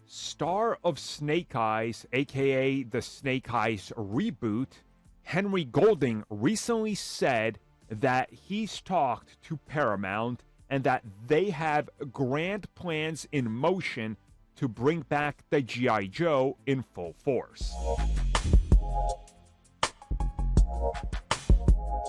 Star of Snake Eyes, aka the Snake Eyes reboot, Henry Golding recently said that he's talked to Paramount and that they have grand plans in motion to bring back the G.I. Joe in full force.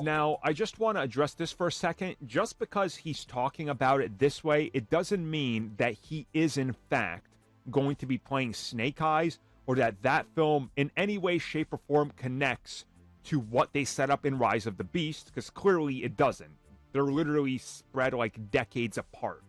Now, I just want to address this for a second. Just because he's talking about it this way, it doesn't mean that he is in fact going to be playing Snake Eyes, or that that film in any way, shape, or form connects to what they set up in Rise of the Beast, because clearly it doesn't. They're literally spread like decades apart.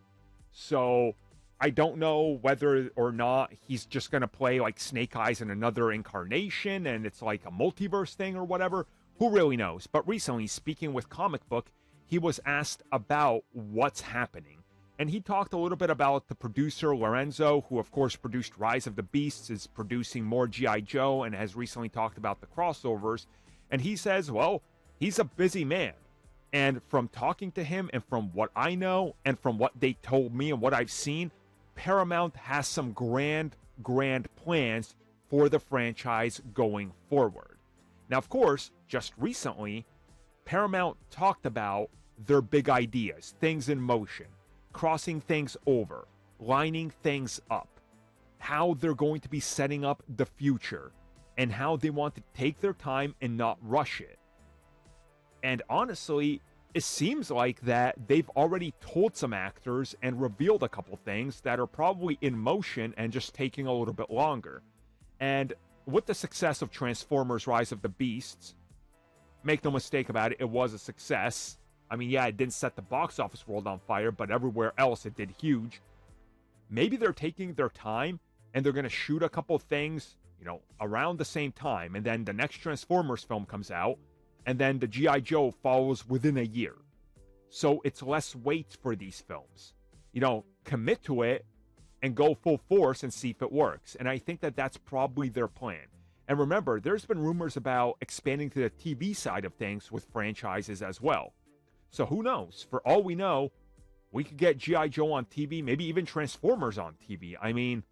So I don't know whether or not he's just going to play like Snake Eyes in another incarnation and it's like a multiverse thing or whatever. Who really knows? But recently, speaking with Comic Book, he was asked about what's happening. And he talked a little bit about the producer, Lorenzo, who of course produced Rise of the Beasts, is producing more G.I. Joe and has recently talked about the crossovers. And he says, well, he's a busy man. And from talking to him and from what I know and from what they told me and what I've seen, Paramount has some grand plans for the franchise going forward. Now, of course, just recently, Paramount talked about their big ideas, things in motion, crossing things over, lining things up, how they're going to be setting up the future, and how they want to take their time and not rush it. And honestly, it seems like that they've already told some actors and revealed a couple things that are probably in motion and just taking a little bit longer. And with the success of Transformers Rise of the Beasts, make no mistake about it, it was a success. I mean, yeah, it didn't set the box office world on fire, but everywhere else it did huge. Maybe they're taking their time and they're going to shoot a couple things, around the same time. And then the next Transformers film comes out and then the G.I. Joe follows within a year. So it's less wait for these films. Commit to it and go full force and see if it works. And I think that that's probably their plan. And remember, there's been rumors about expanding to the TV side of things with franchises as well. So who knows? For all we know, we could get G.I. Joe on TV, maybe even Transformers on TV. I mean,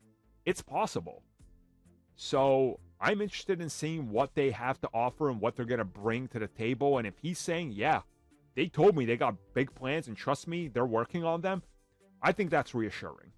it's possible. So I'm interested in seeing what they have to offer and what they're going to bring to the table. And if he's saying, yeah, they told me they got big plans and trust me, they're working on them, I think that's reassuring.